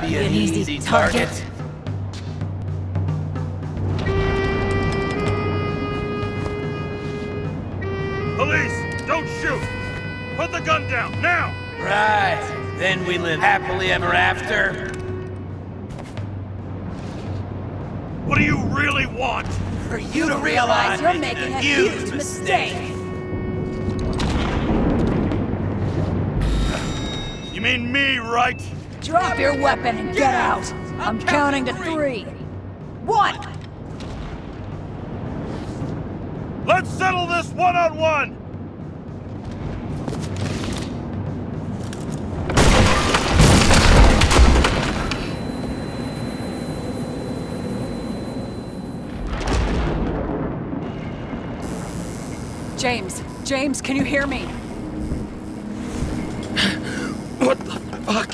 be an easy target. Police, don't shoot! Put the gun down, now! Right. Then we live happily ever after. What do you really want? For you to realize You're making a huge mistake. You mean me, right? Drop your weapon and get out. I'm counting to 3. 1. Let's settle this one-on-one! James, can you hear me? What the fuck?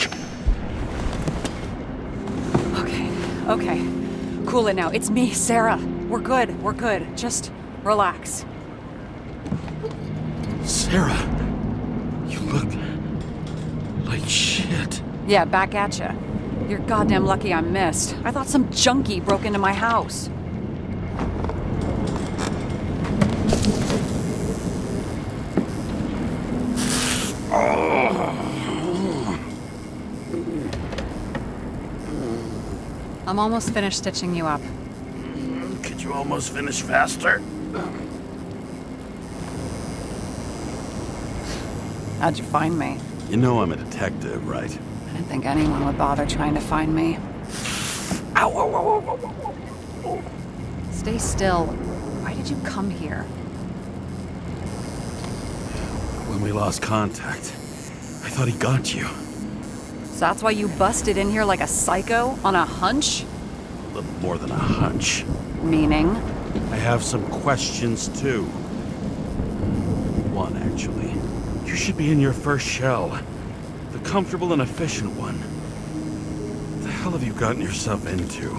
Okay. Cool it now. It's me, Sarah. We're good. Just relax. Sarah, you look like shit. Yeah, back at ya. You're goddamn lucky I missed. I thought some junkie broke into my house. I'm almost finished stitching you up. Could you almost finish faster? How'd you find me? You know I'm a detective, right? I didn't think anyone would bother trying to find me. Ow, ow, ow, ow, ow, ow. Stay still. Why did you come here? When we lost contact, I thought he got you. So that's why you busted in here like a psycho on a hunch? A little more than a hunch. Meaning? I have some questions, too. One, actually. You should be in your first shell. The comfortable and efficient one. What the hell have you gotten yourself into?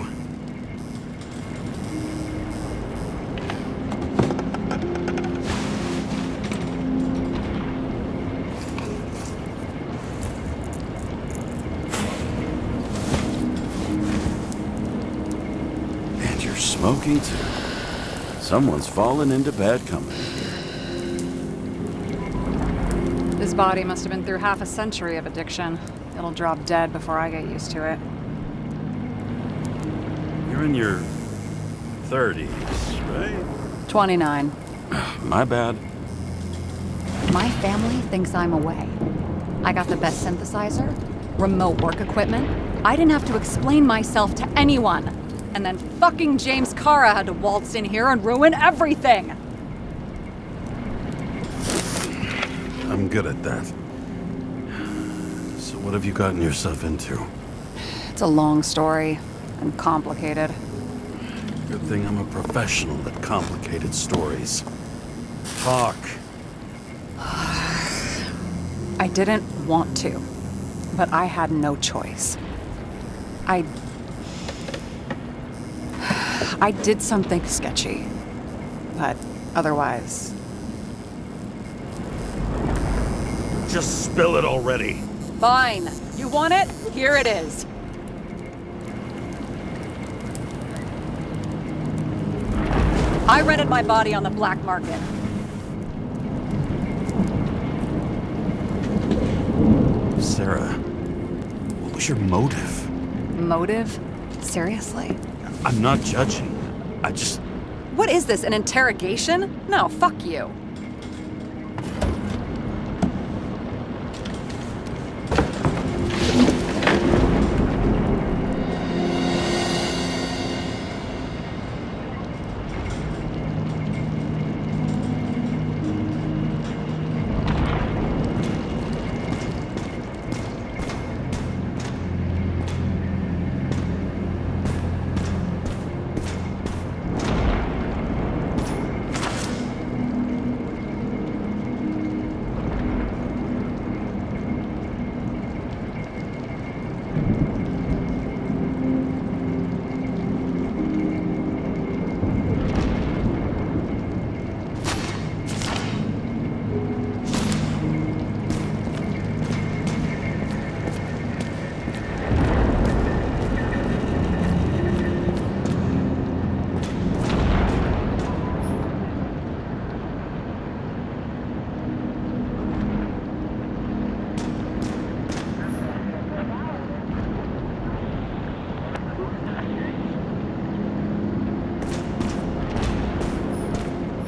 And you're smoking, too. Someone's fallen into bad company. This body must have been through half a century of addiction. It'll drop dead before I get used to it. You're in your 30s, right? 29. My bad. My family thinks I'm away. I got the best synthesizer, remote work equipment. I didn't have to explain myself to anyone. And then fucking James Kara had to waltz in here and ruin everything. I'm good at that. So what have you gotten yourself into? It's a long story and complicated. Good thing I'm a professional at complicated stories. Talk. I didn't want to, but I had no choice. I did something sketchy, but otherwise... Just spill it already. Fine. You want it? Here it is. I rented my body on the black market. Sarah, what was your motive? Motive? Seriously? I'm not judging. I just... What is this, an interrogation? No, fuck you.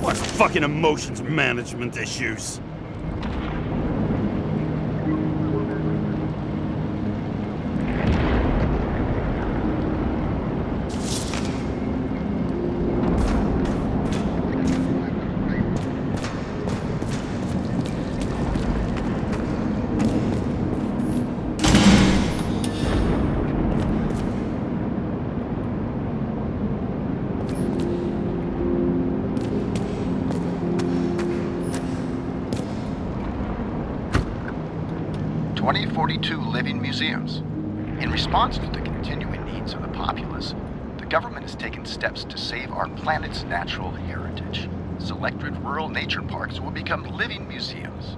What fucking emotions management issues? Living museums. In response to the continuing needs of the populace, the government has taken steps to save our planet's natural heritage. Selected rural nature parks will become living museums.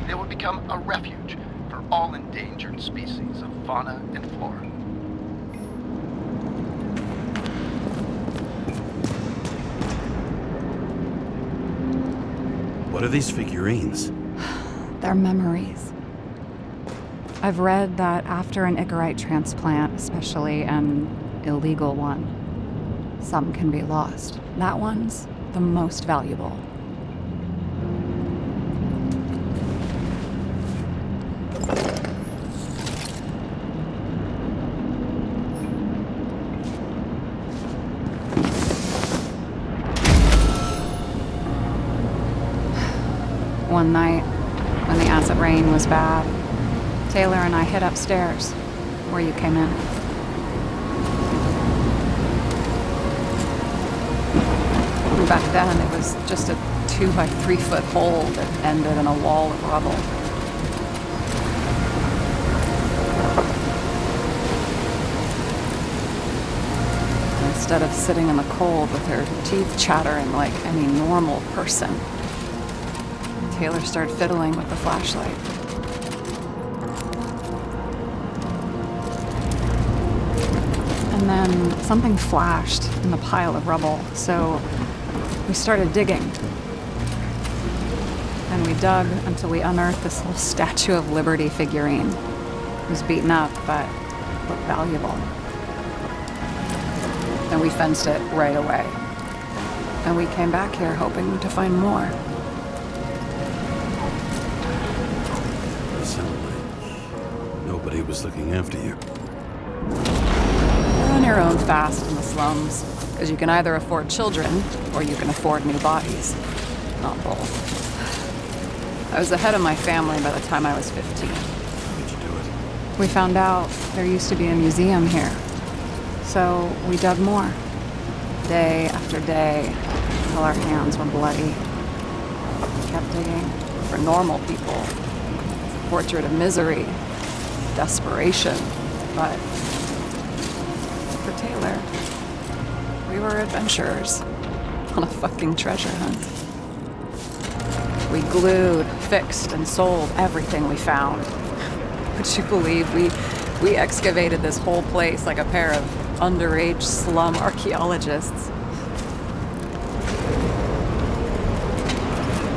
They will become a refuge for all endangered species of fauna and flora. What are these figurines? They're memories. I've read that after an Icarite transplant, especially an illegal one, some can be lost. That one's the most valuable. One night, when the acid rain was bad, Taylor and I hid upstairs, where you came in. And back then, it was just a 2 by 3 foot hole that ended in a wall of rubble. Instead of sitting in the cold with her teeth chattering like any normal person, Taylor started fiddling with the flashlight. And then something flashed in the pile of rubble, so we started digging. And we dug until we unearthed this little Statue of Liberty figurine. It was beaten up, but looked valuable. And we fenced it right away. And we came back here hoping to find more. You sound like nobody was looking after you. You're on your own fast in the slums, because you can either afford children, or you can afford new bodies. Not both. I was ahead of my family by the time I was 15. How did you do it? We found out there used to be a museum here. So we dug more. Day after day, until our hands were bloody. We kept digging for normal people. Portrait of misery, desperation, but for Taylor, we were adventurers on a fucking treasure hunt. We glued, fixed, and sold everything we found. Would you believe we excavated this whole place like a pair of underage slum archaeologists?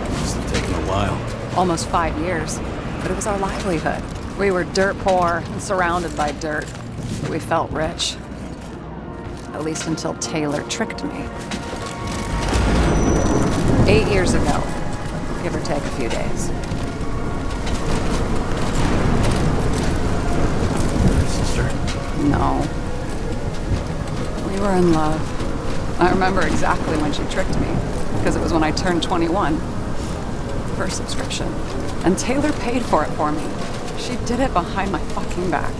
Must have taken a while. Almost 5 years, but it was our livelihood. We were dirt poor and surrounded by dirt, but we felt rich. At least until Taylor tricked me. 8 years ago, give or take a few days. Sister? No. We were in love. I remember exactly when she tricked me, because it was when I turned 21. First subscription. And Taylor paid for it for me. She did it behind my fucking back.